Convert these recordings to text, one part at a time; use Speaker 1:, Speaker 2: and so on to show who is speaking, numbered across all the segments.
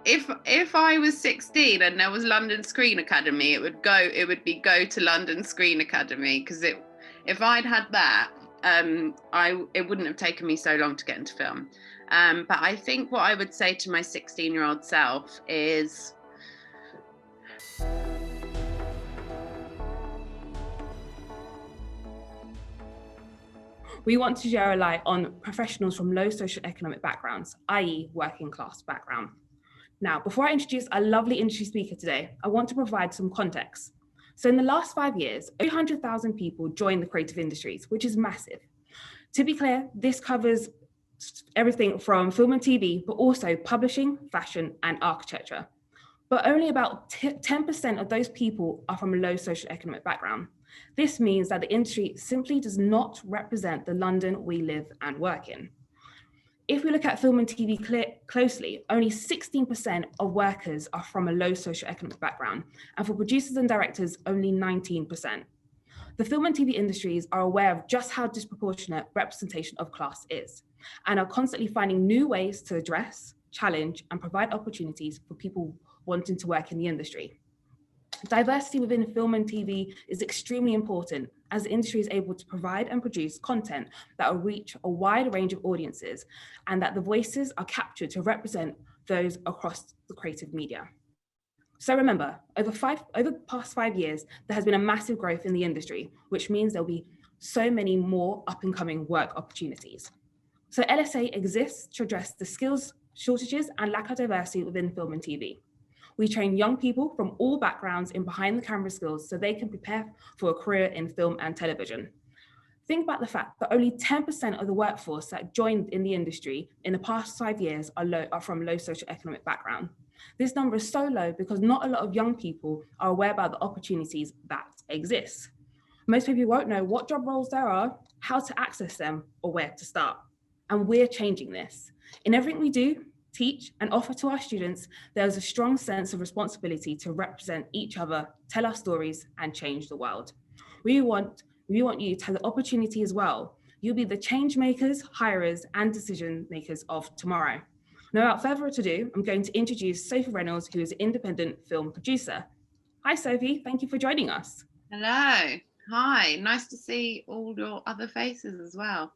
Speaker 1: if I was 16 and there was London Screen Academy, it would be go to London Screen Academy, because if I'd had that, it wouldn't have taken me so long to get into film. But I think what I would say to my 16-year-old self is,
Speaker 2: we want to share a light on professionals from low socioeconomic backgrounds, i.e. working class background. Now, before I introduce our lovely industry speaker today, I want to provide some context. So in the last 5 years, 300,000 people joined the creative industries, which is massive. To be clear, this covers everything from film and TV, but also publishing, fashion, and architecture. But only about 10% of those people are from a low socioeconomic background. This means that the industry simply does not represent the London we live and work in. If we look at film and TV closely, only 16% of workers are from a low socioeconomic background, and for producers and directors, only 19%. The film and TV industries are aware of just how disproportionate representation of class is, and are constantly finding new ways to address, challenge, and provide opportunities for people wanting to work in the industry. Diversity within film and TV is extremely important, as the industry is able to provide and produce content that will reach a wide range of audiences, and that the voices are captured to represent those across the creative media. So remember, over the past 5 years, there has been a massive growth in the industry, which means there'll be so many more up and coming work opportunities. So LSA exists to address the skills shortages and lack of diversity within film and TV. We train young people from all backgrounds in behind the camera skills so they can prepare for a career in film and television. Think about the fact that only 10% of the workforce that joined in the industry in the past 5 years are from low socioeconomic background. This number is so low because not a lot of young people are aware about the opportunities that exist. Most people won't know what job roles there are, how to access them, or where to start. And we're changing this. In everything we do, teach, and offer to our students, there's a strong sense of responsibility to represent each other, tell our stories, and change the world. We want you to have the opportunity as well. You'll be the change makers, hirers, and decision makers of tomorrow. Now, without further ado, I'm going to introduce Sophie Reynolds, who is an independent film producer. Hi, Sophie. Thank you for joining us.
Speaker 1: hello, hi, nice to see all your other faces as well.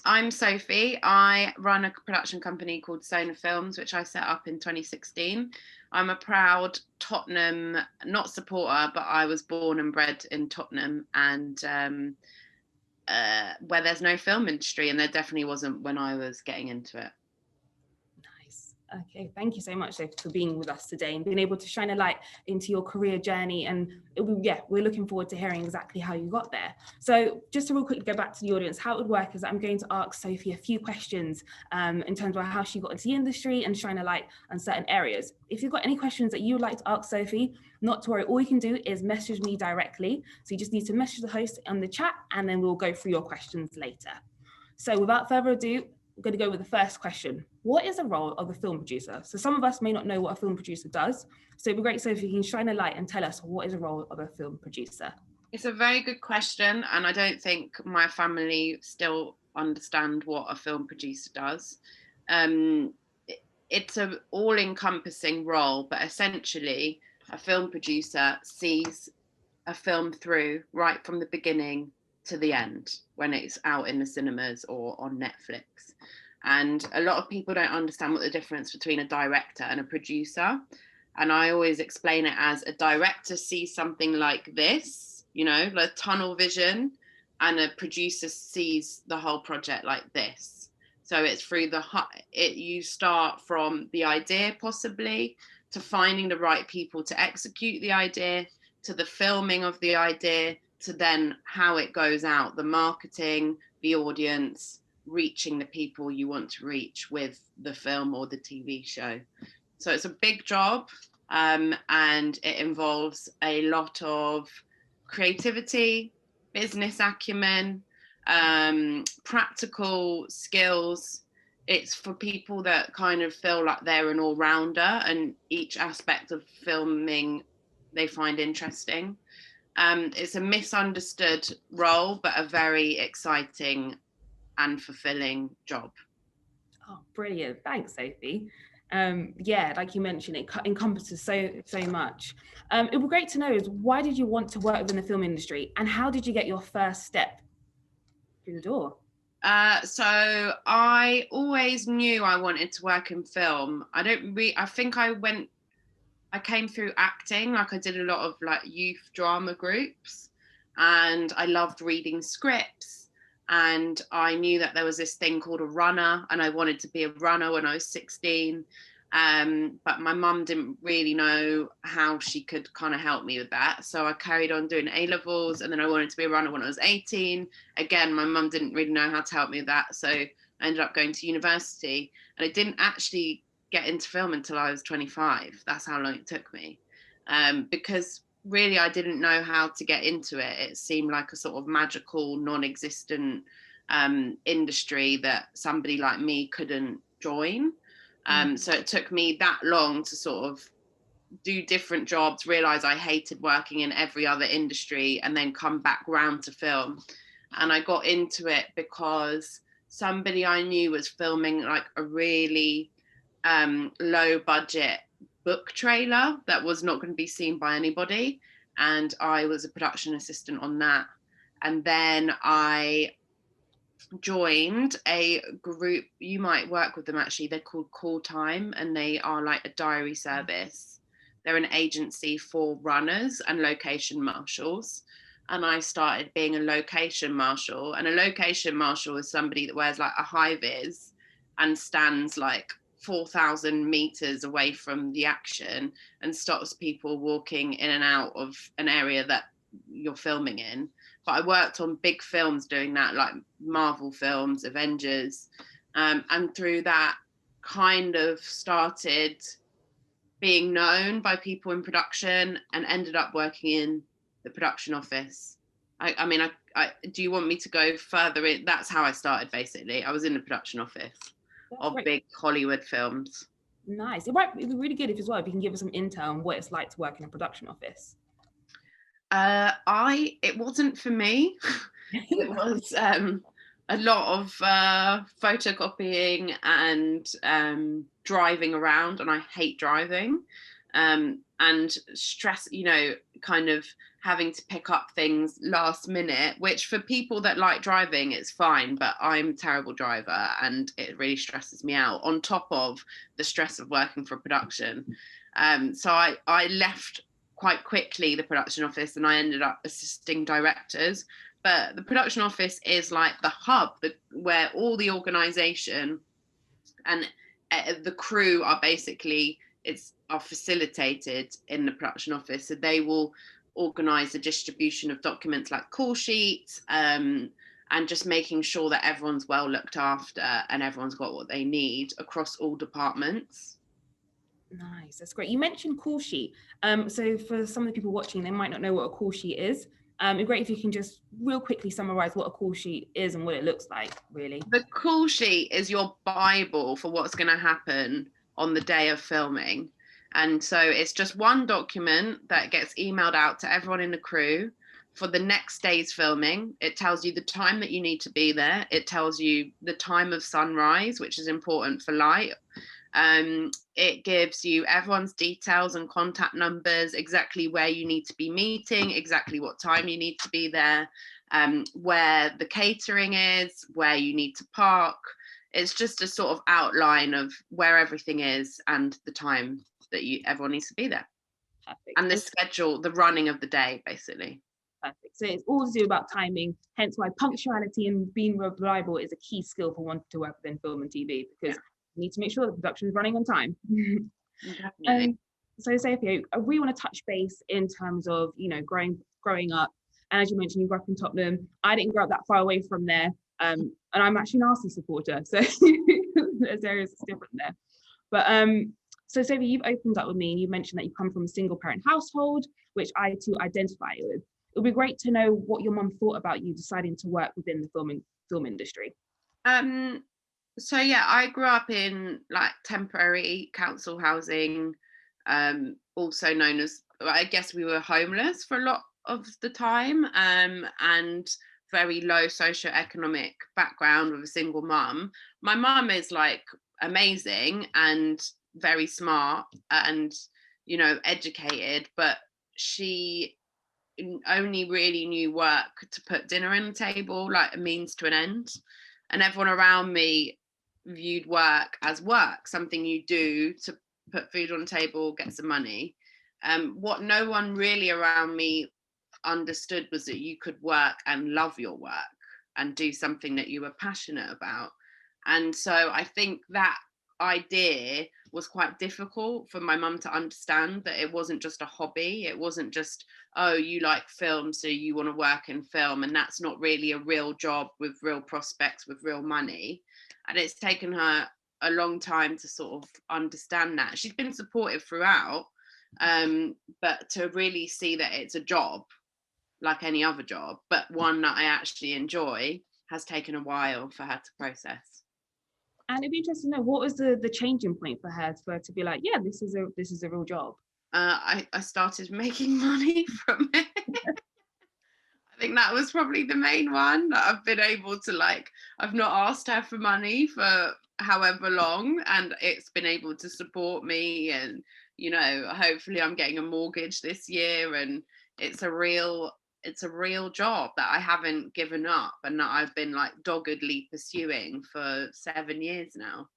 Speaker 1: I'm Sophie. I run a production company called Sona Films, which I set up in 2016. I'm a proud Tottenham, not supporter, but I was born and bred in Tottenham, and where there's no film industry, and there definitely wasn't when I was getting into it.
Speaker 2: Nice. Okay, thank you so much, Sophie, for being with us today and being able to shine a light into your career journey. And we're looking forward to hearing exactly how you got there. So just to real quickly go back to the audience, how it would work is I'm going to ask Sophie a few questions in terms of how she got into the industry and shine a light on certain areas. If you've got any questions that you would like to ask Sophie, not to worry, all you can do is message me directly. So you just need to message the host on the chat, and then we'll go through your questions later. So without further ado, I'm going to go with the first question. What is the role of a film producer? So some of us may not know what a film producer does. So it'd be great, Sophie, if you can shine a light and tell us what is the role of a film producer?
Speaker 1: It's a very good question, and I don't think my family still understand what a film producer does. It's an all-encompassing role, but essentially a film producer sees a film through right from the beginning to the end when it's out in the cinemas or on Netflix. And a lot of people don't understand what the difference between a director and a producer. And I always explain it as a director sees something like this, like tunnel vision, and a producer sees the whole project like this. So it's through you start from the idea possibly to finding the right people to execute the idea, to the filming of the idea, to then how it goes out, the marketing, the audience, reaching the people you want to reach with the film or the TV show. So it's a big job, and it involves a lot of creativity, business acumen, practical skills. It's for people that kind of feel like they're an all-rounder and each aspect of filming they find interesting. It's a misunderstood role, but a very exciting and fulfilling job.
Speaker 2: Oh, brilliant. Thanks, Sophie. Yeah, like you mentioned, it encompasses so much. It would be great to know is why did you want to work within the film industry, and how did you get your first step through the door?
Speaker 1: So I always knew I wanted to work in film. I think I came through acting, like I did a lot of like youth drama groups, and I loved reading scripts. And I knew that there was this thing called a runner, and I wanted to be a runner when I was 16. But my mum didn't really know how she could kind of help me with that. So I carried on doing A levels, and then I wanted to be a runner when I was 18. Again, my mum didn't really know how to help me with that. So I ended up going to university, and I didn't actually get into film until I was 25. That's how long it took me. Because really I didn't know how to get into it. It seemed like a sort of magical, non-existent industry that somebody like me couldn't join. So it took me that long to sort of do different jobs, realize I hated working in every other industry, and then come back round to film. And I got into it because somebody I knew was filming like a really low budget book trailer that was not going to be seen by anybody. And I was a production assistant on that. And then I joined a group, you might work with them actually, they're called Call Time, and they are like a diary service. They're an agency for runners and location marshals. And I started being a location marshal. And a location marshal is somebody that wears like a high vis and stands like 4,000 meters away from the action and stops people walking in and out of an area that you're filming in. But I worked on big films doing that, like Marvel films, Avengers. And through that, kind of started being known by people in production and ended up working in the production office. I mean, do you want me to go further in? That's how I started, basically. I was in the production office of big Hollywood films.
Speaker 2: Nice. It'd be really good if you can give us some intel on what it's like to work in a production office.
Speaker 1: It wasn't for me. It was a lot of photocopying and driving around, and I hate driving. And stress, kind of having to pick up things last minute, which for people that like driving, it's fine, but I'm a terrible driver and it really stresses me out on top of the stress of working for production. So I left quite quickly the production office, and I ended up assisting directors. But the production office is like the hub where all the organization and the crew are basically are facilitated in the production office. So they will organize the distribution of documents like call sheets, and just making sure that everyone's well looked after and everyone's got what they need across all departments.
Speaker 2: Nice, that's great. You mentioned call sheet. So for some of the people watching, they might not know what a call sheet is. It'd be great if you can just real quickly summarize what a call sheet is and what it looks like, really.
Speaker 1: The call sheet is your Bible for what's going to happen on the day of filming. And so it's just one document that gets emailed out to everyone in the crew for the next day's filming. It tells you the time that you need to be there. It tells you the time of sunrise, which is important for light. It gives you everyone's details and contact numbers, exactly where you need to be meeting, exactly what time you need to be there, where the catering is, where you need to park. It's just a sort of outline of where everything is and the time that everyone needs to be there. Perfect. And the schedule, the running of the day, basically.
Speaker 2: Perfect. So it's all to do about timing, hence why punctuality and being reliable is a key skill for wanting to work within film and TV, because you need to make sure the production is running on time. So Sophie, I really want to touch base in terms of, growing up. And as you mentioned, you grew up in Tottenham. I didn't grow up that far away from there. And I'm actually an Arsenal supporter, so there's areas that's different there. But so Sophie, you've opened up with me and you mentioned that you come from a single parent household, which I too identify with. It would be great to know what your mum thought about you deciding to work within the film industry.
Speaker 1: So yeah, I grew up in like temporary council housing, also known as, I guess we were homeless for a lot of the time, and very low socioeconomic background with a single mum. My mum is like amazing, and very smart and, you know, educated, but she only really knew work to put dinner on the table, like a means to an end. And everyone around me viewed work as work, something you do to put food on the table, get some money. What no one really around me understood was that you could work and love your work and do something that you were passionate about. And so I think that idea was quite difficult for my mum to understand, that it wasn't just a hobby. It wasn't just, oh, you like film, so you want to work in film. And that's not really a real job with real prospects, with real money. And it's taken her a long time to sort of understand that. She's been supportive throughout, but to really see that it's a job like any other job, but one that I actually enjoy, has taken a while for her to process.
Speaker 2: And it'd be interesting to know, what was the changing point for her to be like, yeah, this is a real job?
Speaker 1: I started making money from it. I think that was probably the main one, that I've been able to, like, I've not asked her for money for however long, and it's been able to support me. And, you know, hopefully I'm getting a mortgage this year, and it's a real job that I haven't given up and that I've been like doggedly pursuing for 7 years now.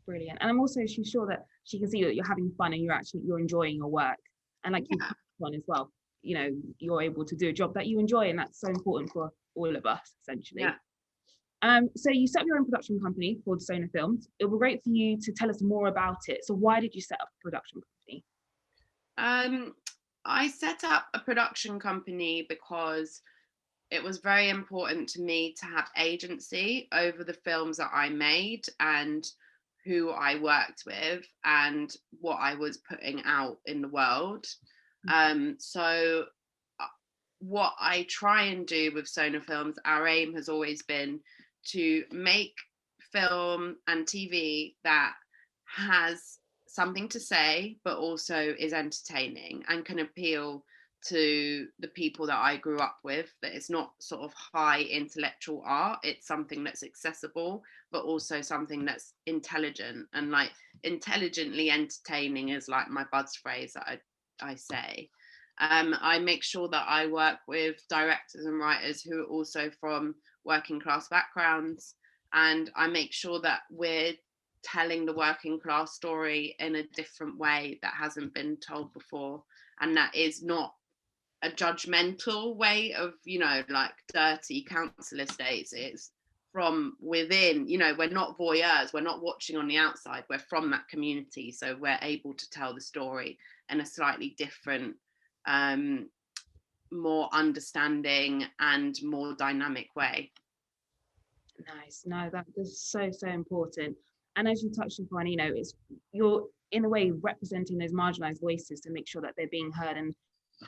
Speaker 2: Brilliant. And I'm also sure that she can see that you're having fun and you're enjoying your work. And like you have fun as well, you know, you're able to do a job that you enjoy, and that's so important for all of us, essentially.
Speaker 1: Yeah.
Speaker 2: So you set up your own production company called Sona Films. It would be great for you to tell us more about it. So why did you set up a production company?
Speaker 1: I set up a production company because it was very important to me to have agency over the films that I made and who I worked with and what I was putting out in the world. So what I try and do with Sona Films, our aim has always been to make film and TV that has something to say, but also is entertaining and can appeal to the people that I grew up with, that it's not sort of high intellectual art. It's something that's accessible, but also something that's intelligent, and like intelligently entertaining is like my buzz phrase that I say. I make sure that I work with directors and writers who are also from working class backgrounds, and I make sure that we're telling the working class story in a different way that hasn't been told before, and that is not a judgmental way of, you know, like dirty council estates. It's from within, you know, we're not voyeurs, we're not watching on the outside, we're from that community, so we're able to tell the story in a slightly different, more understanding and more dynamic way.
Speaker 2: Nice. No, that is so important. And as you touched upon, you know, you're in a way representing those marginalized voices to make sure that they're being heard, and,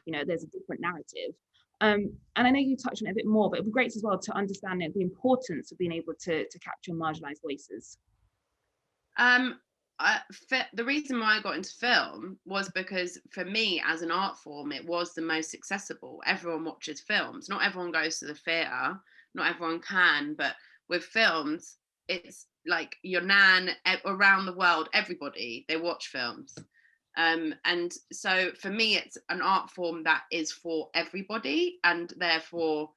Speaker 2: you know, there's a different narrative. And I know you touched on it a bit more, but it'd be great as well to understand the importance of being able to capture marginalized voices.
Speaker 1: The reason why I got into film was because for me, as an art form, it was the most accessible. Everyone watches films. Not everyone goes to the theatre. Not everyone can, but with films, it's like your nan around the world, everybody, they watch films. And so for me, it's an art form that is for everybody, and therefore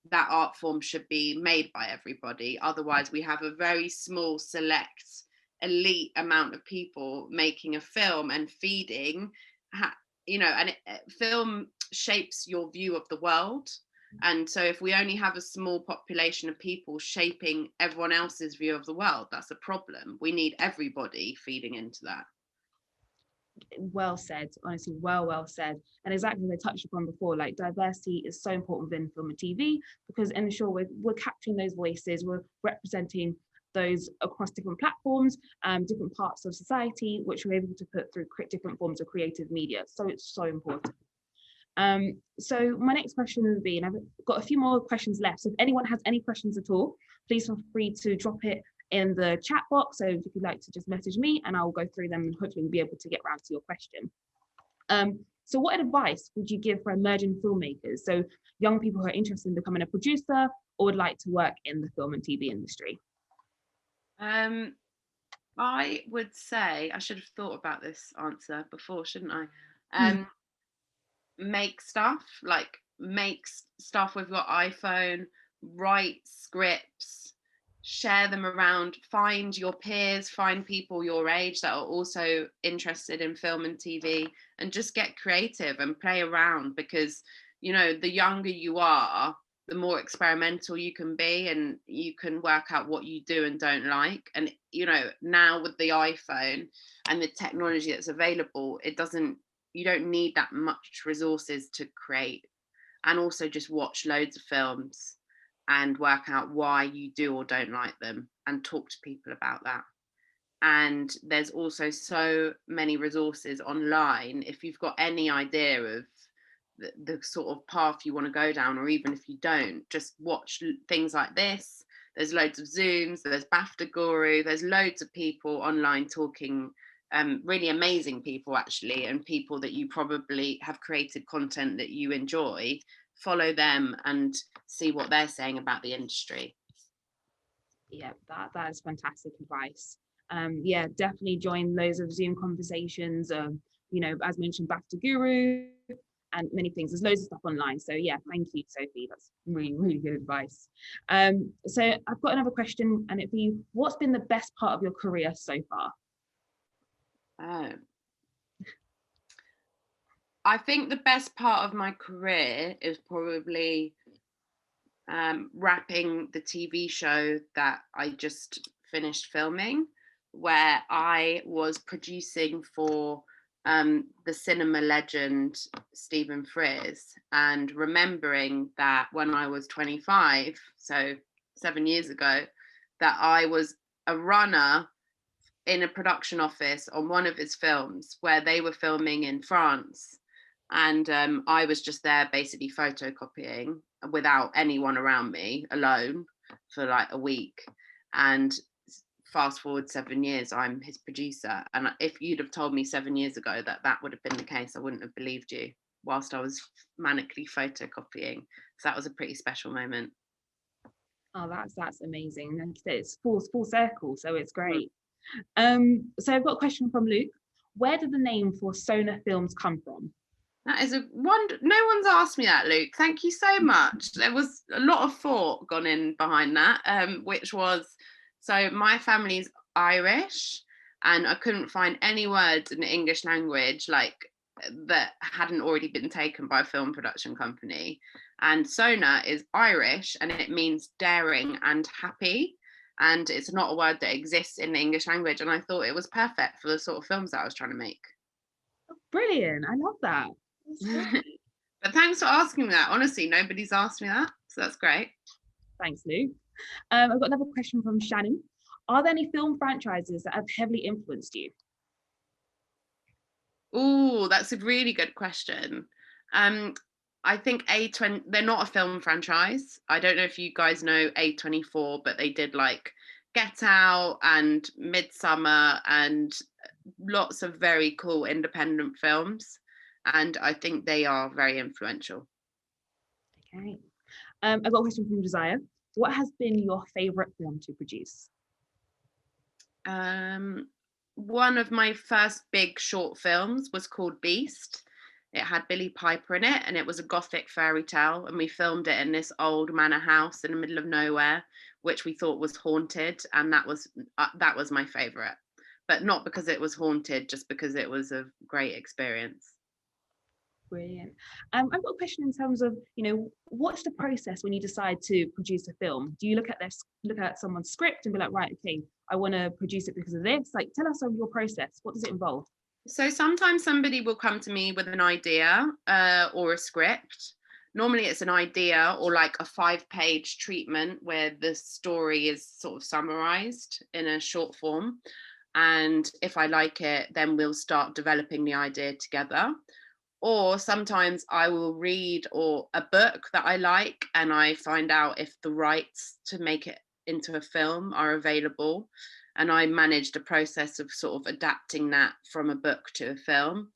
Speaker 1: that art form should be made by everybody. Otherwise, we have a very small, select, elite amount of people making a film and feeding, you know, and film shapes your view of the world. And so if we only have a small population of people shaping everyone else's view of the world, that's a problem. We need everybody feeding into that.
Speaker 2: Well said, honestly, well said. And exactly as I touched upon before, like diversity is so important within film and TV, because ensure we're capturing those voices, we're representing those across different platforms, different parts of society, which we're able to put through different forms of creative media. So it's so important. So my next question would be, and I've got a few more questions left, so if anyone has any questions at all, please feel free to drop it in the chat box. So if you'd like to just message me, and I'll go through them, and hopefully we'll be able to get around to your question. So what advice would you give for emerging filmmakers, so young people who are interested in becoming a producer or would like to work in the film and TV industry?
Speaker 1: I would say, I should have thought about this answer before, shouldn't I?
Speaker 2: Hmm.
Speaker 1: Make stuff, like stuff with your iPhone, write scripts, share them around, find your peers, find people your age that are also interested in film and TV, and just get creative and play around, because the younger you are, the more experimental you can be, and you can work out what you do and don't like. And now with the iPhone and the technology that's available, you don't need that much resources to create, and also just watch loads of films and work out why you do or don't like them and talk to people about that. And there's also so many resources online. If you've got any idea of the sort of path you want to go down, or even if you don't, just watch things like this. There's loads of Zooms, there's BAFTA Guru, there's loads of people online talking, really amazing people actually, and people that you probably have created content that you enjoy. Follow them and see what they're saying about the industry.
Speaker 2: Yeah, that is fantastic advice. Yeah, definitely join loads of Zoom conversations. As mentioned, BAFTA Guru and many things. There's loads of stuff online. So yeah, thank you, Sophie. That's really, really good advice. So I've got another question, and it'd be, what's been the best part of your career so far?
Speaker 1: Oh. I think the best part of my career is probably wrapping the TV show that I just finished filming, where I was producing for the cinema legend Stephen Frears, and remembering that when I was 25, so 7 years ago, that I was a runner in a production office on one of his films where they were filming in France. And I was just there basically photocopying without anyone around me, alone for like a week. And fast forward 7 years, I'm his producer. And if you'd have told me 7 years ago that that would have been the case, I wouldn't have believed you, whilst I was manically photocopying. So that was a pretty special moment.
Speaker 2: Oh, that's amazing. Like you said, it's full circle, so it's
Speaker 1: Mm.
Speaker 2: great. So I've got a question from Luke. Where did the name for Sona Films come from?
Speaker 1: That is a wonder. No one's asked me that, Luke. Thank you so much. There was a lot of thought gone in behind that, which was, so my family's Irish, and I couldn't find any words in the English language like that hadn't already been taken by a film production company. And Sona is Irish, and it means daring and happy. And it's not a word that exists in the English language. And I thought it was perfect for the sort of films that I was trying to make.
Speaker 2: Brilliant. I love that. That's great.
Speaker 1: But thanks for asking me that. Honestly, nobody's asked me that, so that's great.
Speaker 2: Thanks, Luke. I've got another question from Shannon. Are there any film franchises that have heavily influenced you?
Speaker 1: Oh, that's a really good question. I think A20, they're not a film franchise. I don't know if you guys know A24, but they did like Get Out and Midsummer and lots of very cool independent films. And I think they are very influential.
Speaker 2: Okay. I've got a question from Josiah. What has been your favorite film to produce?
Speaker 1: One of my first big short films was called Beast. It had Billy Piper in it, and it was a gothic fairy tale, and we filmed it in this old manor house in the middle of nowhere, which we thought was haunted, and that was my favorite. But not because it was haunted, just because it was a great experience.
Speaker 2: Brilliant. I've got a question in terms of, what's the process when you decide to produce a film? Do you look at someone's script and be like, right, okay, I want to produce it because of this? Like, tell us of your process. What does it involve?
Speaker 1: So sometimes somebody will come to me with an idea or a script. Normally it's an idea or like a 5-page treatment where the story is sort of summarized in a short form. And if I like it, then we'll start developing the idea together. Or sometimes I will read a book that I like, and I find out if the rights to make it into a film are available. And I manage the process of sort of adapting that from a book to a film.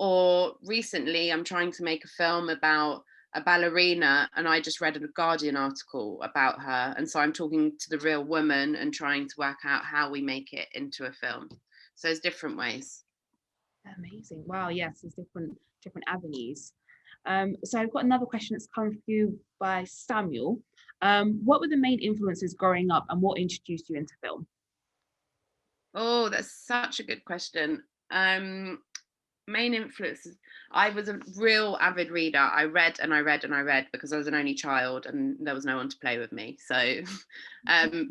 Speaker 1: Or recently, I'm trying to make a film about a ballerina, and I just read a Guardian article about her. And so I'm talking to the real woman and trying to work out how we make it into a film. So there's different ways.
Speaker 2: Amazing. Wow, yes, there's different avenues. So I've got another question that's come through by Samuel. What were the main influences growing up and what introduced you into film?
Speaker 1: Oh, that's such a good question. Main influences. I was a real avid reader. I read and I read and I read because I was an only child and there was no one to play with me. So,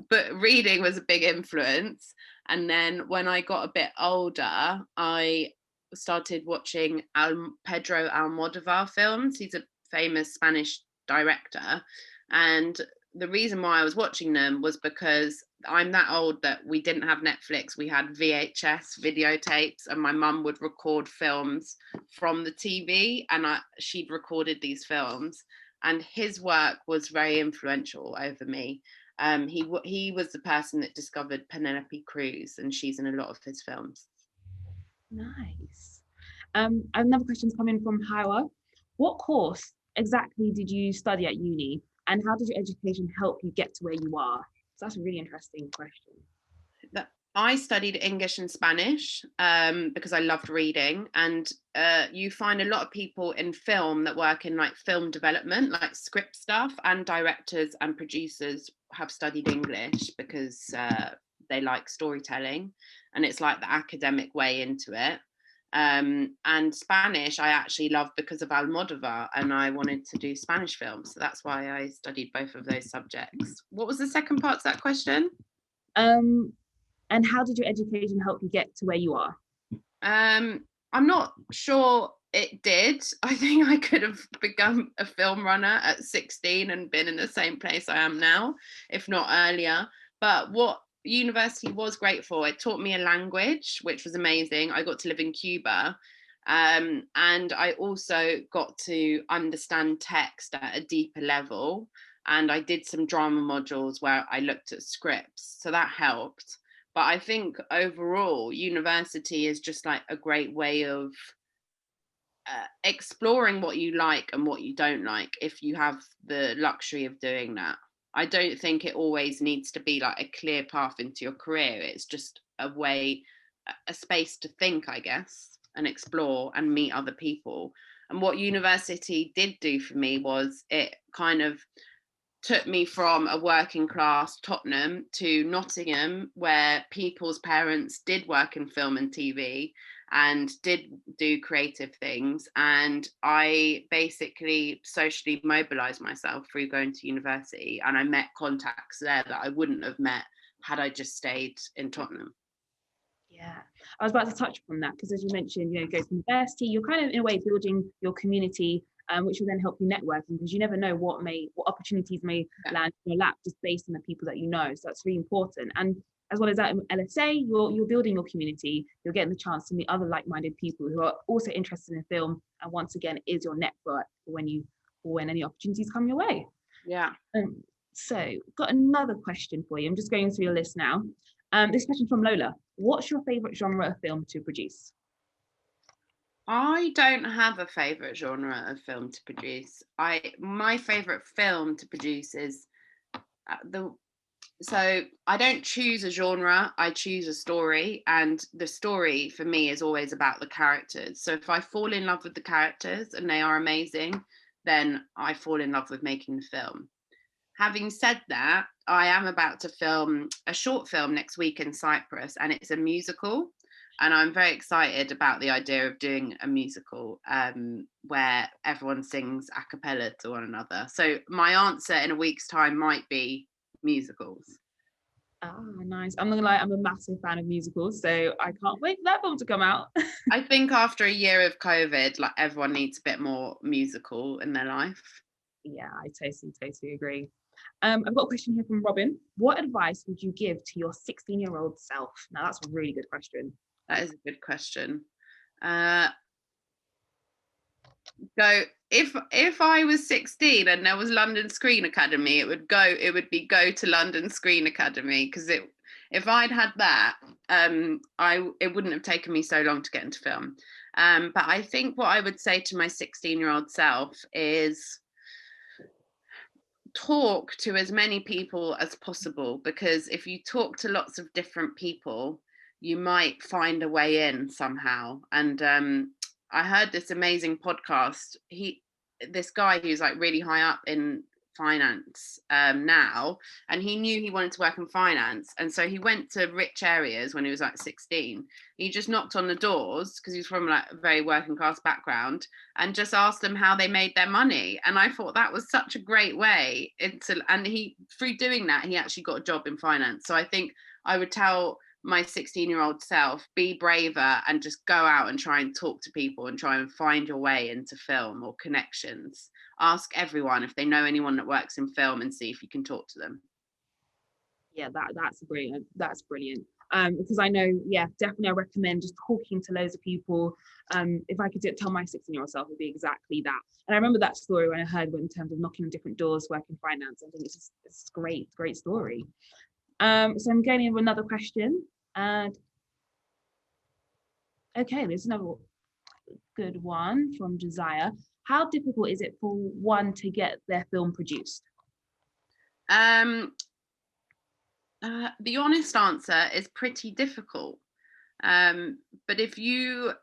Speaker 1: but reading was a big influence. And then when I got a bit older, I started watching Pedro Almodovar films. He's a famous Spanish director. And the reason why I was watching them was because I'm that old that we didn't have Netflix. We had VHS videotapes, and my mum would record films from the TV, and she'd recorded these films. And his work was very influential over me. He was the person that discovered Penelope Cruz, and she's in a lot of his films.
Speaker 2: Nice. Another question's coming from Hawa. What course exactly did you study at uni, and how did your education help you get to where you are? So that's a really interesting question.
Speaker 1: I studied English and Spanish because I loved reading, and you find a lot of people in film that work in like film development, like script stuff, and directors and producers have studied English because they like storytelling, and it's like the academic way into it. And Spanish I actually loved because of Almodovar, and I wanted to do Spanish films, so that's why I studied both of those subjects. What was the second part to that question?
Speaker 2: And how did your education help you get to where you are?
Speaker 1: I'm not sure it did. I think I could have become a film runner at 16 and been in the same place I am now, if not earlier. But what university was great for, it taught me a language, which was amazing. I got to live in Cuba. And I also got to understand text at a deeper level. And I did some drama modules where I looked at scripts. So that helped. But I think overall, university is just like a great way of exploring what you like and what you don't like if you have the luxury of doing that. I don't think it always needs to be like a clear path into your career. It's just a way, a space to think, I guess, and explore and meet other people. And what university did do for me was it kind of took me from a working class Tottenham to Nottingham, where people's parents did work in film and TV and did do creative things. And I basically socially mobilized myself through going to university, and I met contacts there that I wouldn't have met had I just stayed in Tottenham.
Speaker 2: Yeah, I was about to touch upon that because, as you mentioned, go to university, you're kind of in a way building your community, which will then help you networking, because you never know what opportunities may land in your lap just based on the people that you know. So that's really important. And as well as that, in LSA, you're building your community. You're getting the chance to meet other like-minded people who are also interested in film. And once again, it is your network when any opportunities come your way.
Speaker 1: Yeah.
Speaker 2: So got another question for you. I'm just going through your list now. This question from Lola. What's your favorite genre of film to produce?
Speaker 1: I don't have a favorite genre of film to produce. My favorite film to produce is so I don't choose a genre, I choose a story, and the story for me is always about the characters. So if I fall in love with the characters and they are amazing, then I fall in love with making the film. Having said that, I am about to film a short film next week in Cyprus, and it's a musical. And I'm very excited about the idea of doing a musical where everyone sings a cappella to one another. So my answer in a week's time might be musicals.
Speaker 2: Ah, nice. I'm not gonna lie, I'm a massive fan of musicals, so I can't wait for that film to come out.
Speaker 1: I think after a year of COVID, like everyone needs a bit more musical in their life.
Speaker 2: Yeah, I totally agree. I've got a question here from Robin. What advice would you give to your 16-year-old self? Now that's a really good question.
Speaker 1: That is a good question. If I was 16 and there was London Screen Academy, it would be go to London Screen Academy, because if I'd had that, it wouldn't have taken me so long to get into film. But I think what I would say to my 16-year-old self is talk to as many people as possible, because if you talk to lots of different people, you might find a way in somehow. And I heard this amazing podcast. This guy who's like really high up in finance now, and he knew he wanted to work in finance, and so he went to rich areas when he was like 16. He just knocked on the doors because he was from like a very working class background, and just asked them how they made their money. And I thought that was such a great way into, and he, through doing that, he actually got a job in finance. So I think I would tell my 16-year-old self, be braver and just go out and try and talk to people and try and find your way into film or connections. Ask everyone if they know anyone that works in film and see if you can talk to them.
Speaker 2: Yeah, that's brilliant. That's brilliant. Because I know, yeah, definitely I recommend just talking to loads of people. If I could tell my 16-year-old self, it would be exactly that. And I remember that story when I heard in terms of knocking on different doors, working finance. I think it's great story. So I'm getting into another question. And okay, there's another good one from Josiah. How difficult is it for one to get their film produced?
Speaker 1: The honest answer is pretty difficult. But if you,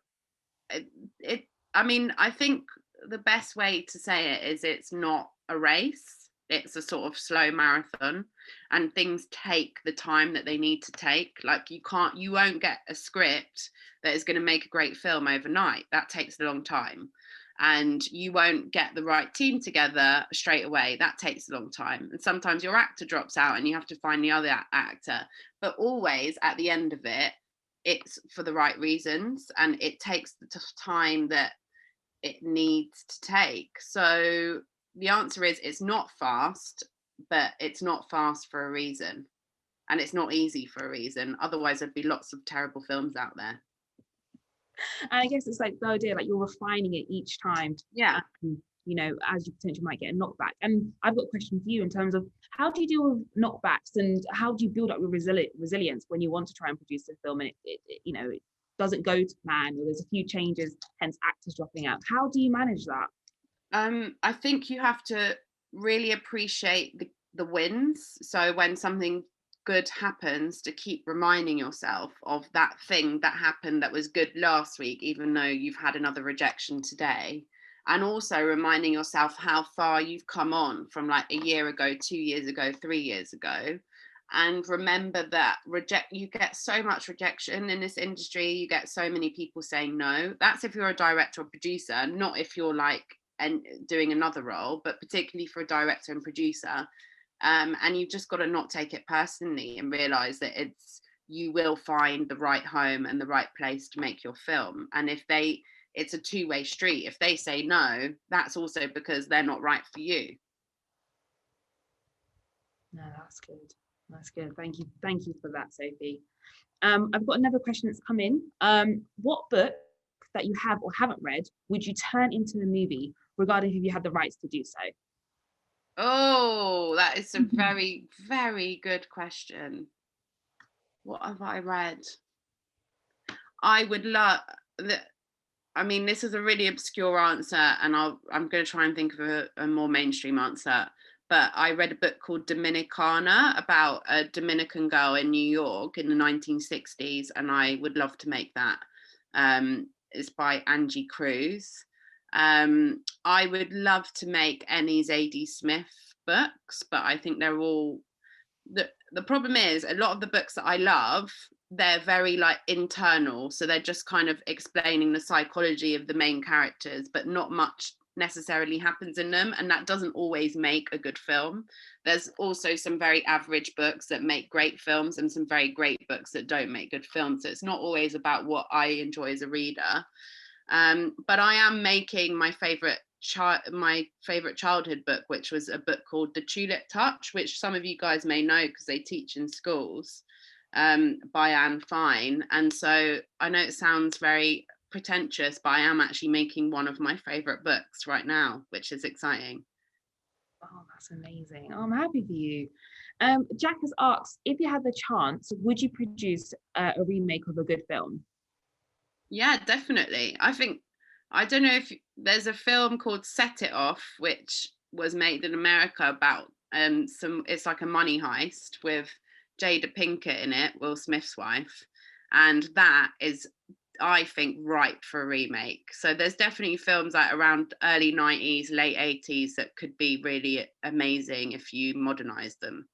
Speaker 1: I think the best way to say it is it's not a race. It's a sort of slow marathon, and things take the time that they need to take. Like you won't get a script that is going to make a great film overnight. That takes a long time. And you won't get the right team together straight away. That takes a long time. And sometimes your actor drops out and you have to find the other actor. But always at the end of it, it's for the right reasons, and it takes the time that it needs to take. So the answer is it's not fast, but it's not fast for a reason. And it's not easy for a reason. Otherwise, there'd be lots of terrible films out there.
Speaker 2: And I guess it's like the idea, like you're refining it each time.
Speaker 1: Yeah.
Speaker 2: You know, as you potentially might get a knockback. And I've got a question for you in terms of how do you deal with knockbacks, and how do you build up your resilience when you want to try and produce a film and it doesn't go to plan, or there's a few changes, hence actors dropping out. How do you manage that?
Speaker 1: I think you have to really appreciate the wins. So when something good happens, to keep reminding yourself of that thing that happened that was good last week, even though you've had another rejection today. And also reminding yourself how far you've come on from like a year ago, 2 years ago, 3 years ago. And remember that you get so much rejection in this industry. You get so many people saying no. That's if you're a director or producer, not if you're like and doing another role, but particularly for a director and producer. And you've just got to not take it personally and realize that you will find the right home and the right place to make your film. And it's a two-way street. If they say no, that's also because they're not right for you.
Speaker 2: No, that's good. That's good. Thank you for that, Sophie. I've got another question that's come in. What book that you have or haven't read would you turn into a movie, regardless if you had the rights to do so?
Speaker 1: Oh, that is a very, very good question. What have I read? I would love that. I mean, this is a really obscure answer, and I'm going to try and think of a more mainstream answer. But I read a book called Dominicana about a Dominican girl in New York in the 1960s, and I would love to make that. It's by Angie Cruz. I would love to make any Zadie Smith books, but I think they're all the problem is a lot of the books that I love, they're very like internal, so they're just kind of explaining the psychology of the main characters, but not much necessarily happens in them, and that doesn't always make a good film. There's also some very average books that make great films, and some very great books that don't make good films, so it's not always about what I enjoy as a reader. But I am making my favorite childhood book, which was a book called The Tulip Touch, which some of you guys may know because they teach in schools, by Anne Fine. And so I know it sounds very pretentious, but I am actually making one of my favorite books right now, which is exciting.
Speaker 2: Oh, that's amazing. Oh, I'm happy for you. Jack has asked, if you had the chance, would you produce a remake of a good film?
Speaker 1: Yeah, definitely. I don't know if there's a film called Set It Off, which was made in America about it's like a money heist with Jada Pinkett in it, Will Smith's wife, and that is, I think, ripe for a remake. So there's definitely films like around early 90s, late 80s that could be really amazing if you modernize them.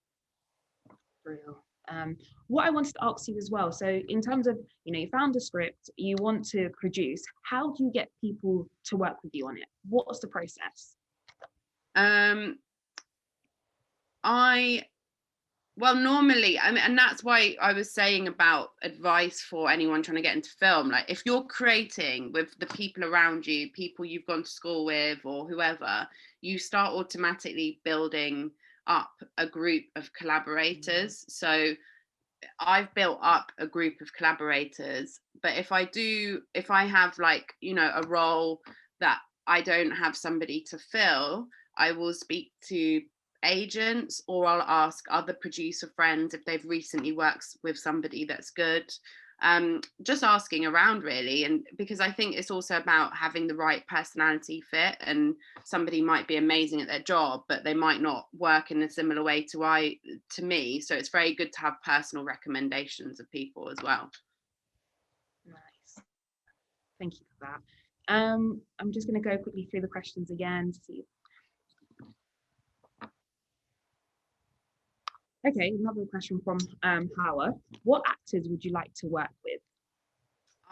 Speaker 2: Real. What I wanted to ask you as well, so in terms of, you found a script, you want to produce, how do you get people to work with you on it? What's the process?
Speaker 1: Well, normally, I mean, and that's why I was saying about advice for anyone trying to get into film. Like, if you're creating with the people around you, people you've gone to school with, or whoever, you start automatically building up a group of collaborators. So I've built up a group of collaborators, but if I have, like, a role that I don't have somebody to fill, I will speak to agents, or I'll ask other producer friends if they've recently worked with somebody that's good. Just asking around, really. And because I think it's also about having the right personality fit, and somebody might be amazing at their job, but they might not work in a similar way to me. So it's very good to have personal recommendations of people as well.
Speaker 2: Nice. Thank you for that. I'm just going to go quickly through the questions again to see. Okay, another question from Howard. What actors would you like to work with?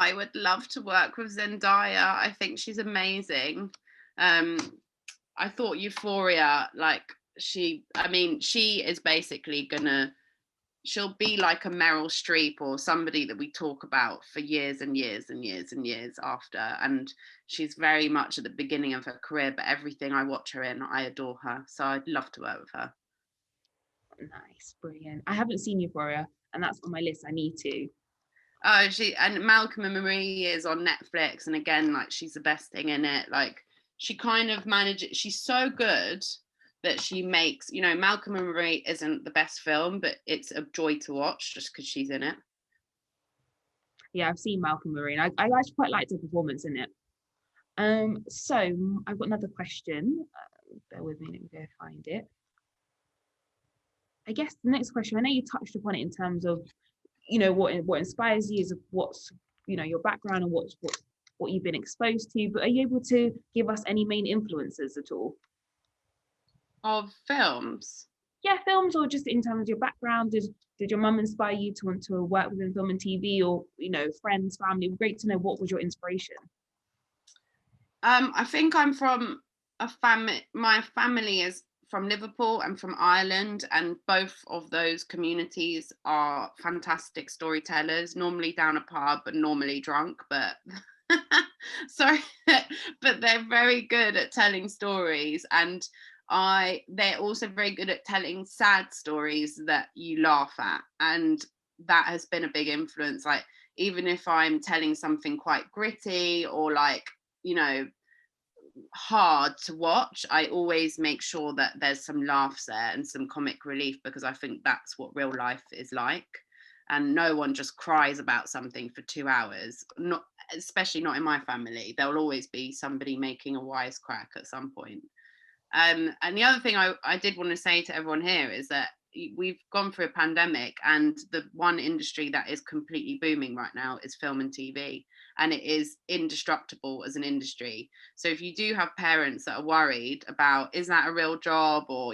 Speaker 1: I would love to work with Zendaya. I think she's amazing. I thought Euphoria, like, she is basically she'll be like a Meryl Streep or somebody that we talk about for years and years and years and years after. And she's very much at the beginning of her career, but everything I watch her in, I adore her. So I'd love to work with her.
Speaker 2: Nice, brilliant. I haven't seen Euphoria, and that's on my list. I need to.
Speaker 1: Oh, and Malcolm and Marie is on Netflix, and again, like, she's the best thing in it. Like, she kind of manages. She's so good that she makes, Malcolm and Marie isn't the best film, but it's a joy to watch just because she's in it.
Speaker 2: Yeah, I've seen Malcolm and Marie, and I actually quite liked her performance in it. So I've got another question. Bear with me, let me go find it. I guess the next question, I know you touched upon it in terms of, what inspires you is what's, your background and what you've been exposed to, but are you able to give us any main influences at all?
Speaker 1: Of films?
Speaker 2: Yeah, films, or just in terms of your background. Did your mum inspire you to want to work within film and TV, or, friends, family? Great to know, what was your inspiration?
Speaker 1: I think I'm from my family is from Liverpool and from Ireland, and both of those communities are fantastic storytellers, normally down a pub and normally drunk, but sorry, but they're very good at telling stories, and they're also very good at telling sad stories that you laugh at, and that has been a big influence. Like, even if I'm telling something quite gritty or, like, hard to watch, I always make sure that there's some laughs there and some comic relief, because I think that's what real life is like. And no one just cries about something for 2 hours, not especially not in my family. There'll always be somebody making a wisecrack at some point. And the other thing I did want to say to everyone here is that we've gone through a pandemic, and the one industry that is completely booming right now is film and TV, and it is indestructible as an industry. So if you do have parents that are worried about, is that a real job, or,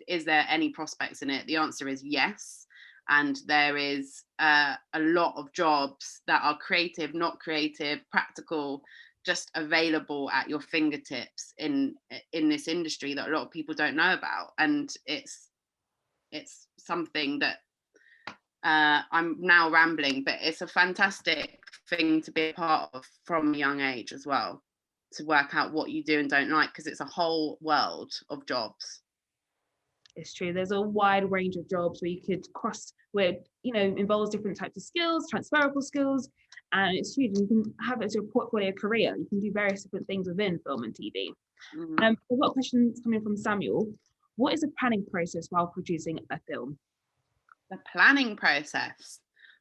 Speaker 1: is there any prospects in it? The answer is yes. And there is a lot of jobs that are creative, not creative, practical, just available at your fingertips in this industry that a lot of people don't know about. And it's something that I'm now rambling, but it's a fantastic thing to be a part of from a young age as well, to work out what you do and don't like, because it's a whole world of jobs.
Speaker 2: It's true. There's a wide range of jobs where you could where, involves different types of skills, transferable skills, and it's huge. You can have it as your portfolio career. You can do various different things within film and TV.
Speaker 1: Mm-hmm.
Speaker 2: We've got questions coming from Samuel. What is the planning process while producing a film?
Speaker 1: The planning process.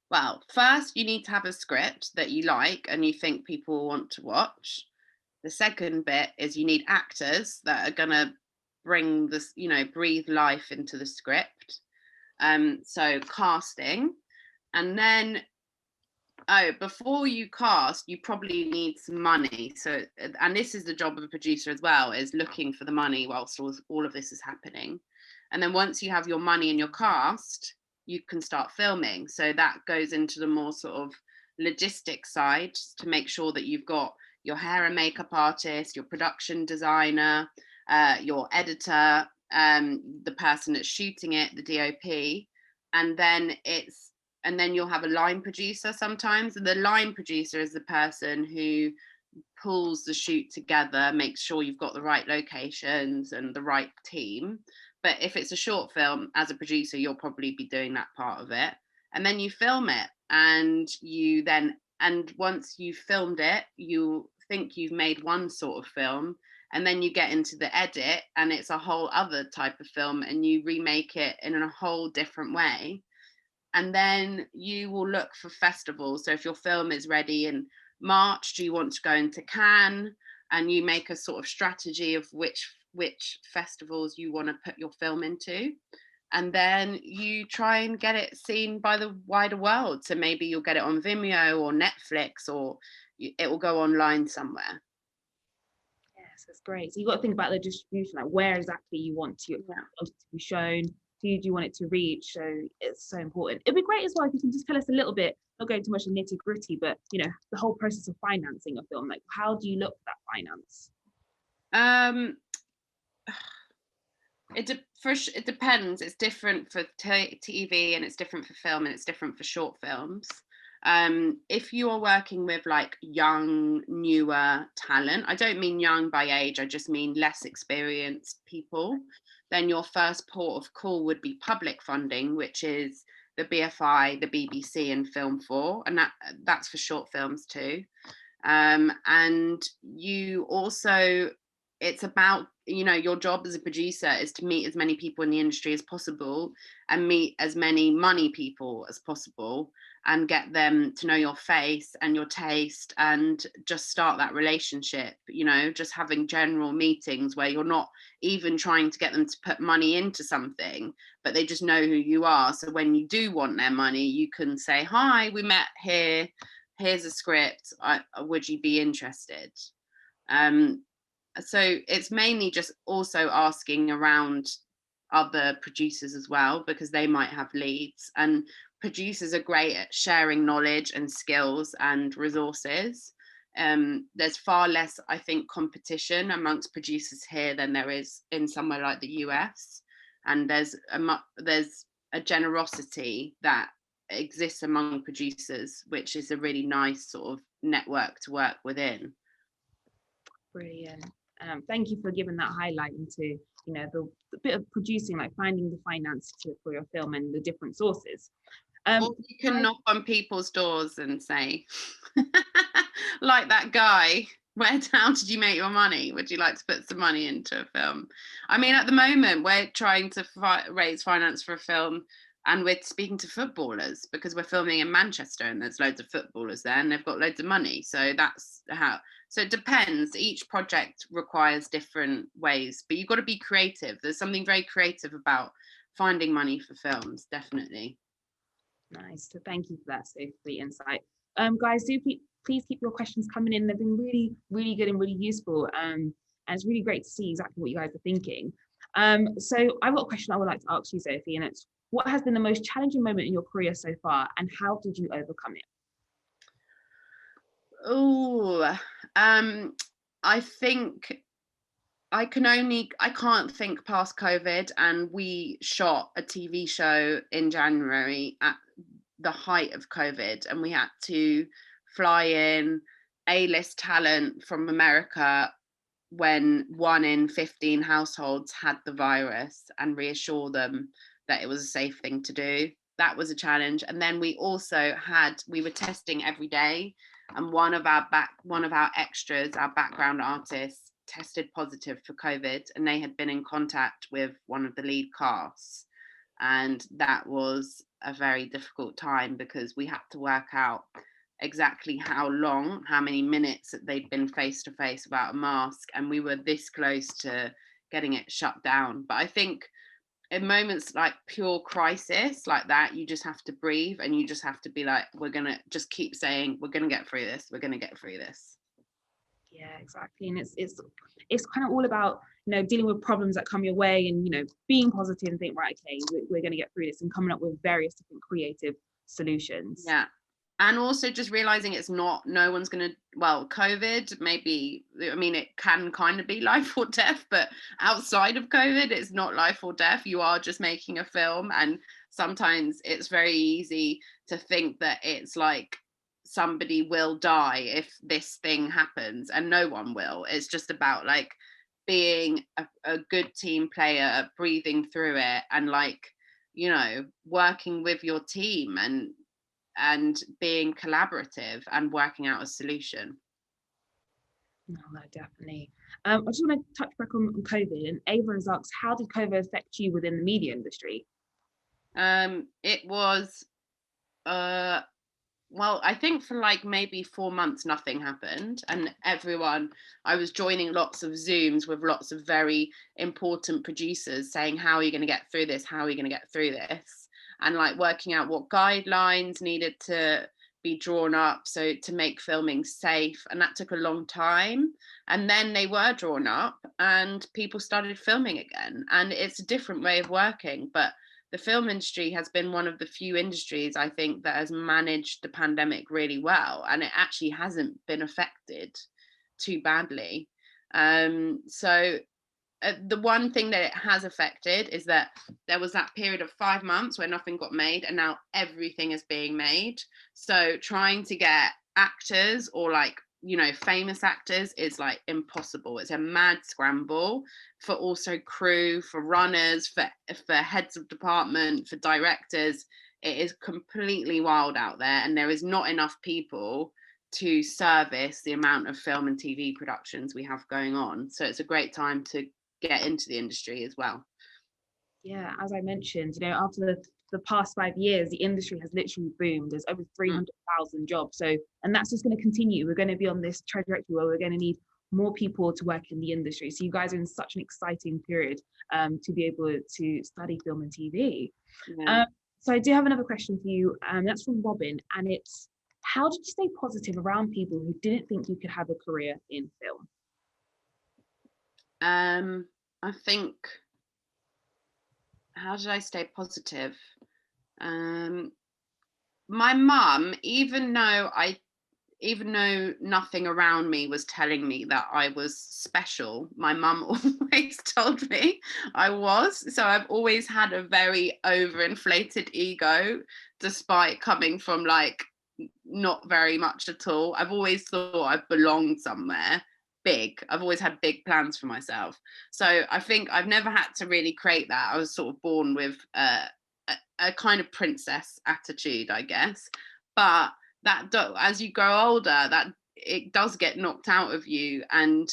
Speaker 1: Well, first you need to have a script that you like and you think people will want to watch. The second bit is you need actors that are going to bring this, breathe life into the script. So casting, and then before you cast, you probably need some money. So, and this is the job of a producer as well, is looking for the money whilst all of this is happening. And then once you have your money and your cast, you can start filming. So that goes into the more sort of logistic side to make sure that you've got your hair and makeup artist, your production designer, your editor, the person that's shooting it, the DOP, and then you'll have a line producer sometimes. And the line producer is the person who pulls the shoot together, makes sure you've got the right locations and the right team. But if it's a short film, as a producer, you'll probably be doing that part of it. And then you film it, and once you've filmed it, you think you've made one sort of film, and then you get into the edit and it's a whole other type of film, and you remake it in a whole different way. And then you will look for festivals. So if your film is ready in March, do you want to go into Cannes? And you make a sort of strategy of which festivals you want to put your film into. And then you try and get it seen by the wider world. So maybe you'll get it on Vimeo or Netflix, or it will go online somewhere.
Speaker 2: Yes, that's great. So you've got to think about the distribution, like where exactly you want to be shown, who do you want it to reach. So it's so important. It'd be great as well if you can just tell us a little bit, not going too much in nitty gritty, but the whole process of financing a film. Like, how do you look for that finance?
Speaker 1: It depends. It's different for TV, and it's different for film, and it's different for short films. If you are working with like young, newer talent, I don't mean young by age, I just mean less experienced people, then your first port of call would be public funding, which is the BFI, the BBC, and Film 4, and that's for short films too. And you also, it's about, your job as a producer is to meet as many people in the industry as possible and meet as many money people as possible and get them to know your face and your taste, and just start that relationship, just having general meetings where you're not even trying to get them to put money into something, but they just know who you are. So when you do want their money, you can say, hi, we met here, here's a script, would you be interested? So it's mainly just also asking around other producers as well, because they might have leads, and producers are great at sharing knowledge and skills and resources. There's far less, I think, competition amongst producers here than there is in somewhere like the US, and there's a generosity that exists among producers, which is a really nice sort of network to work within.
Speaker 2: Brilliant. Thank you for giving that highlight into the bit of producing, like finding the finance for your film and the different sources.
Speaker 1: Or you can knock on people's doors and say, like that guy, where down did you make your money? Would you like to put some money into a film? I mean, at the moment, we're trying to raise finance for a film, and we're speaking to footballers because we're filming in Manchester, and there's loads of footballers there, and they've got loads of money. So that's how. So it depends. Each project requires different ways, but you've got to be creative. There's something very creative about finding money for films, definitely.
Speaker 2: Nice. So thank you for that, Sophie, for the insight. Guys, do please keep your questions coming in. They've been really, really good and really useful. And it's really great to see exactly what you guys are thinking. So I've got a question I would like to ask you, Sophie, and it's, what has been the most challenging moment in your career so far, and how did you overcome it?
Speaker 1: Oh, I think I can't think past COVID, and we shot a TV show in January at the height of COVID, and we had to fly in A-list talent from America when 1 in 15 households had the virus, and reassure them that it was a safe thing to do. That was a challenge. And then we also we were testing every day, and one of our extras, our background artists, tested positive for COVID, and they had been in contact with one of the lead casts. And that was a very difficult time because we had to work out exactly how many minutes that they'd been face to face without a mask, and we were this close to getting it shut down. But I think in moments like pure crisis like that, you just have to breathe, and you just have to be like, we're gonna just keep saying, we're gonna get through this, we're gonna get through this.
Speaker 2: Yeah, exactly. And it's kind of all about, dealing with problems that come your way, and being positive and think, right, okay, we're going to get through this, and coming up with various different creative solutions.
Speaker 1: Yeah. And also just realizing it's not, no one's going to, well, COVID, maybe, I mean, it can kind of be life or death, but outside of COVID, it's not life or death. You are just making a film. And sometimes it's very easy to think that it's like somebody will die if this thing happens, and no one will. It's just about like being a good team player, breathing through it, and like, working with your team, and being collaborative and working out a solution.
Speaker 2: No, definitely. I just want to touch back on COVID, and Ava has asked, how did COVID affect you within the media industry?
Speaker 1: It was, well, I think for like maybe 4 months, nothing happened. And I was joining lots of Zooms with lots of very important producers saying, how are you going to get through this? How are you going to get through this? And like working out what guidelines needed to be drawn up so to make filming safe. And that took a long time. And then they were drawn up and people started filming again. And it's a different way of working. But the film industry has been one of the few industries, I think, that has managed the pandemic really well. And it actually hasn't been affected too badly. So the one thing that it has affected is that there was that period of 5 months where nothing got made, and now everything is being made. So trying to get actors, or like, famous actors, is like impossible. It's a mad scramble for also crew, for runners, for heads of department, for directors. It is completely wild out there, and there is not enough people to service the amount of film and TV productions we have going on. So it's a great time to get into the industry as well.
Speaker 2: Yeah, as I mentioned, after the past 5 years, the industry has literally boomed. There's over 300,000 jobs. So, and that's just going to continue. We're going to be on this trajectory where we're going to need more people to work in the industry. So you guys are in such an exciting period to be able to study film and TV.
Speaker 1: Yeah.
Speaker 2: So I do have another question for you. That's from Robin, and it's, how did you stay positive around people who didn't think you could have a career in film?
Speaker 1: I think, how did I stay positive? My mum, even though nothing around me was telling me that I was special, my mum always told me I was. So I've always had a very overinflated ego, despite coming from like not very much at all. I've always thought I belonged somewhere big. I've always had big plans for myself. So I think I've never had to really create that. I was sort of born with a kind of princess attitude, I guess. But that as you grow older, that it does get knocked out of you. And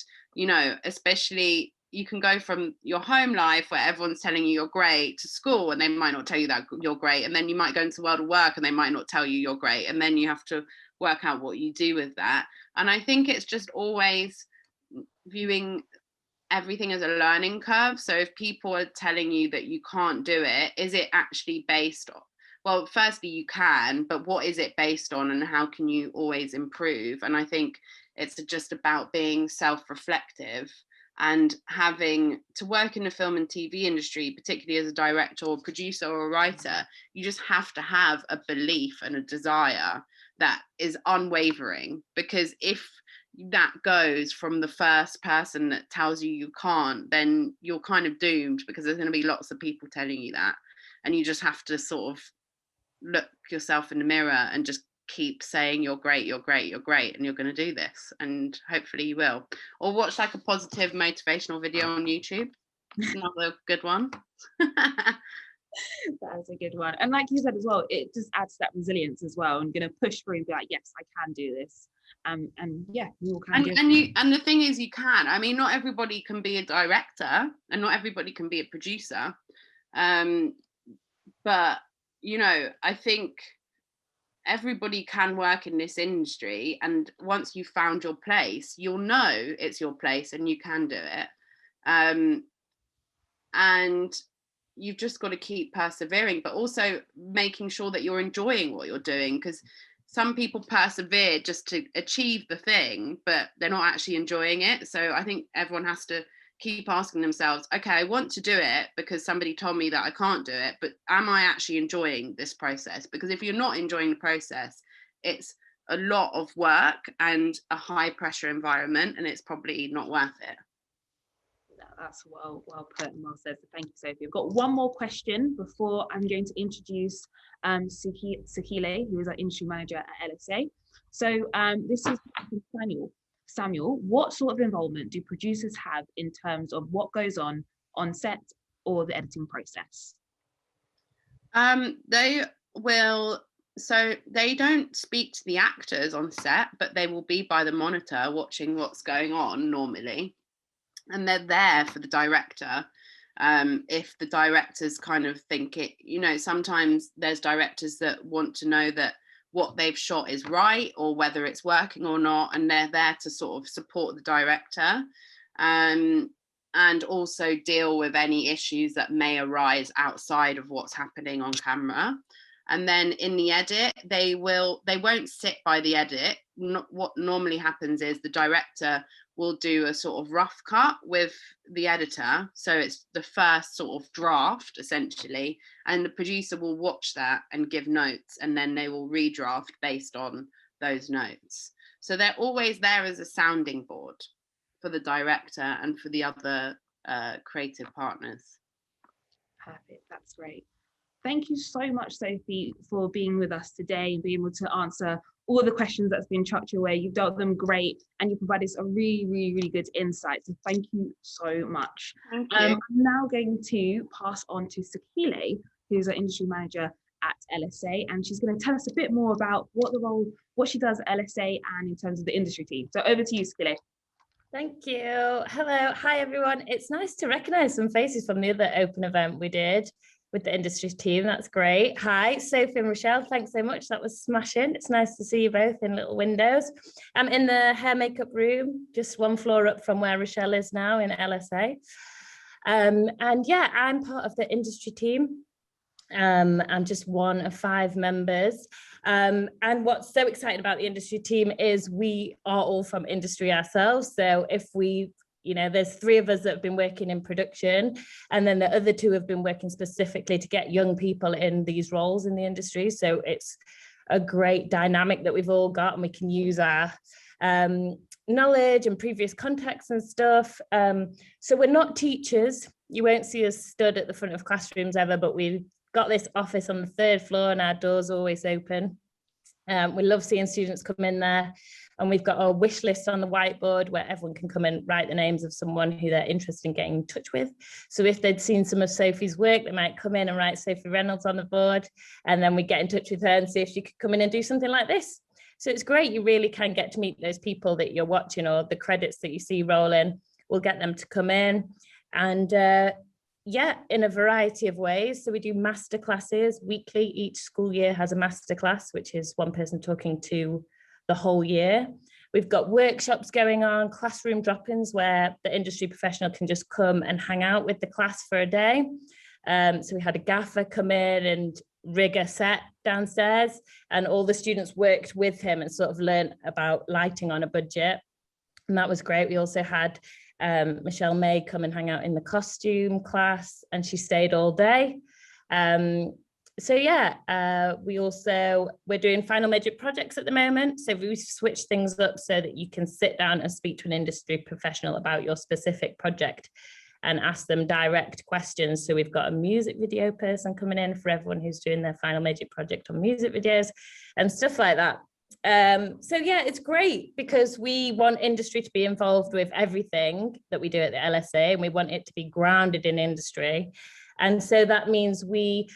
Speaker 1: especially, you can go from your home life where everyone's telling you you're great to school, and they might not tell you that you're great, and then you might go into the world of work and they might not tell you you're great, and then you have to work out what you do with that. And I think it's just always viewing everything as a learning curve. So if people are telling you that you can't do it, is it actually based on, well, firstly, you can, but what is it based on, and how can you always improve? And I think it's just about being self-reflective, and having to work in the film and TV industry, particularly as a director or producer or a writer. You just have to have a belief and a desire that is unwavering, because if that goes from the first person that tells you can't, then you're kind of doomed, because there's going to be lots of people telling you that, and you just have to sort of look yourself in the mirror and just keep saying you're great, you're great, you're great, and you're going to do this, and hopefully you will. Or watch like a positive motivational video on YouTube. It's another good one.
Speaker 2: That is a good one. And like you said as well, it just adds that resilience as well, and going to push through and be like, yes, I can do this. And yeah, you all can.
Speaker 1: And the thing is, you can. I mean, not everybody can be a director, and not everybody can be a producer. But I think everybody can work in this industry, and once you've found your place, you'll know it's your place and you can do it. and you've just got to keep persevering, but also making sure that you're enjoying what you're doing, because some people persevere just to achieve the thing, but they're not actually enjoying it. So I think everyone has to keep asking themselves, okay, I want to do it because somebody told me that I can't do it, but am I actually enjoying this process? Because if you're not enjoying the process, it's a lot of work and a high pressure environment, and it's probably not worth it.
Speaker 2: That's well put and well said. So thank you, Sophie. I've got one more question before I'm going to introduce Sakile, who is our industry manager at LSA. So this is Samuel. Samuel, what sort of involvement do producers have in terms of what goes on set or the editing process?
Speaker 1: They will. So they don't speak to the actors on set, but they will be by the monitor watching what's going on normally. And they're there for the director. If the directors kind of think it, sometimes there's directors that want to know that what they've shot is right or whether it's working or not. And they're there to sort of support the director and also deal with any issues that may arise outside of what's happening on camera. And then in the edit, they won't sit by the edit. What normally happens is the director will do a sort of rough cut with the editor. So it's the first sort of draft, essentially. And the producer will watch that and give notes, and then they will redraft based on those notes. So they're always there as a sounding board for the director and for the other creative partners.
Speaker 2: Perfect, that's great. Thank you so much, Sophie, for being with us today and being able to answer all the questions that's been chucked your way. You've dealt them great, and you provided us a really, really, really good insight. So thank you so much.
Speaker 1: Thank you.
Speaker 2: I'm now going to pass on to Sakile, who's our industry manager at LSA, and she's going to tell us a bit more about what she does at LSA and in terms of the industry team. So over to you, Sakile.
Speaker 3: Thank you. Hello. Hi, everyone. It's nice to recognise some faces from the other open event we did with the industry team. That's great. Hi, Sophie and Rochelle. Thanks so much. That was smashing. It's nice to see you both in little windows. I'm in the hair makeup room, just one floor up from where Rochelle is now in LSA. And yeah, I'm part of the industry team. I'm just one of 5 members. And what's so exciting about the industry team is we are all from industry ourselves. So if there's 3 of us that have been working in production, and then the other 2 have been working specifically to get young people in these roles in the industry. So it's a great dynamic that we've all got, and we can use our knowledge and previous contacts and stuff. So we're not teachers. You won't see us stood at the front of classrooms ever, but we've got this office on the 3rd floor and our doors are always open. We love seeing students come in there, and we've got a wish list on the whiteboard where everyone can come and write the names of someone who they're interested in getting in touch with. So if they'd seen some of Sophie's work, they might come in and write Sophie Reynolds on the board, and then we get in touch with her and see if she could come in and do something like this. So it's great. You really can get to meet those people that you're watching, or the credits that you see rolling. We'll get them to come in, and in a variety of ways. So we do master classes weekly. Each school year has a master class, which is one person talking to the whole year. We've got workshops going on, classroom drop-ins where the industry professional can just come and hang out with the class for a day. So we had a gaffer come in and rig a set downstairs, and all the students worked with him and sort of learned about lighting on a budget. And that was great. We also had Michelle May come and hang out in the costume class, and she stayed all day. We're doing final major projects at the moment. So we switch things up so that you can sit down and speak to an industry professional about your specific project and ask them direct questions. So we've got a music video person coming in for everyone who's doing their final major project on music videos and stuff like that. It's great because we want industry to be involved with everything that we do at the LSA, and we want it to be grounded in industry. And so that means we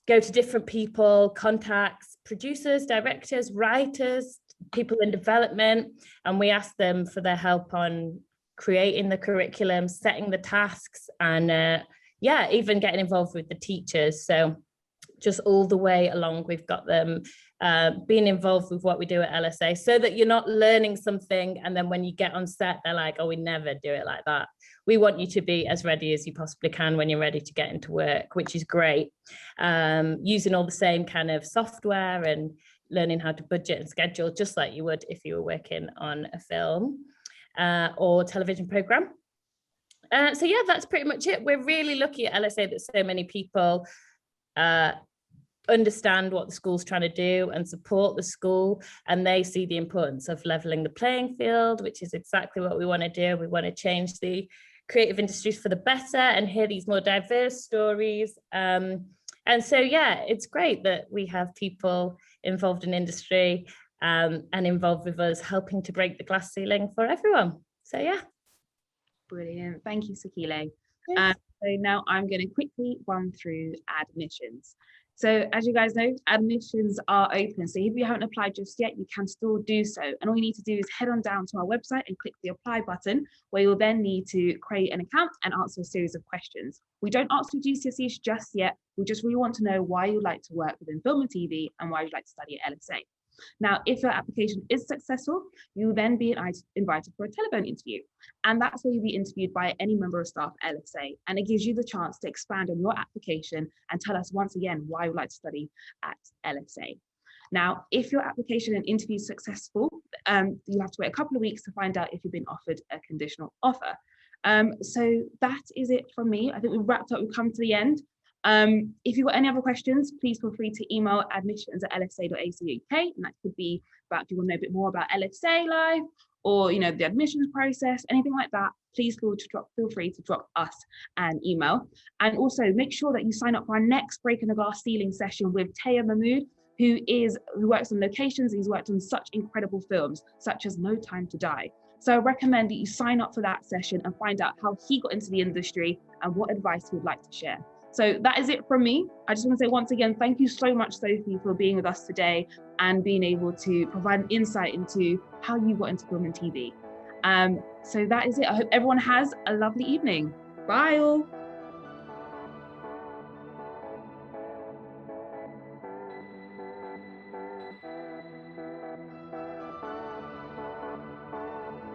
Speaker 3: go to different people, contacts, producers, directors, writers, people in development, and we ask them for their help on creating the curriculum, setting the tasks, and even getting involved with the teachers. So just all the way along. We've got them being involved with what we do at LSA, so that you're not learning something and then when you get on set, they're like, oh, we never do it like that. We want you to be as ready as you possibly can when you're ready to get into work, which is great. Using all the same kind of software and learning how to budget and schedule, just like you would if you were working on a film or television program. So yeah, that's pretty much it. We're really lucky at LSA that so many people understand what the school's trying to do and support the school, and they see the importance of leveling the playing field, which is exactly what we want to do. We want to change the creative industries for the better and hear these more diverse stories. And so, yeah, it's great that we have people involved in industry and involved with us helping to break the glass ceiling for everyone. So, yeah.
Speaker 2: Brilliant. Thank you, Sakile. So now I'm going to quickly run through admissions. So as you guys know, admissions are open. So if you haven't applied just yet, you can still do so. And all you need to do is head on down to our website and click the apply button, where you'll then need to create an account and answer a series of questions. We don't ask for GCSEs just yet. We just really want to know why you'd like to work within film and TV and why you'd like to study at LSA. Now, if your application is successful, you'll then be invited for a telephone interview. And that's where you'll be interviewed by any member of staff at LSA. And it gives you the chance to expand on your application and tell us once again why you'd like to study at LSA. Now, if your application and interview is successful, you have to wait a couple of weeks to find out if you've been offered a conditional offer. So that is it from me. I think we've wrapped up, we've come to the end. If you've got any other questions, please feel free to email admissions@lsa.ac.uk, and that could be about if you want to know a bit more about LSA Live or the admissions process, anything like that. Please feel free to drop us an email. And also make sure that you sign up for our next Breaking the Glass Ceiling session with Taya Mahmood, who works on locations. He's worked on such incredible films such as No Time to Die. So I recommend that you sign up for that session and find out how he got into the industry and what advice he would like to share. So that is it from me. I just want to say once again, thank you so much, Sophie, for being with us today and being able to provide an insight into how you got into film and TV. So that is it. I hope everyone has a lovely evening. Bye all.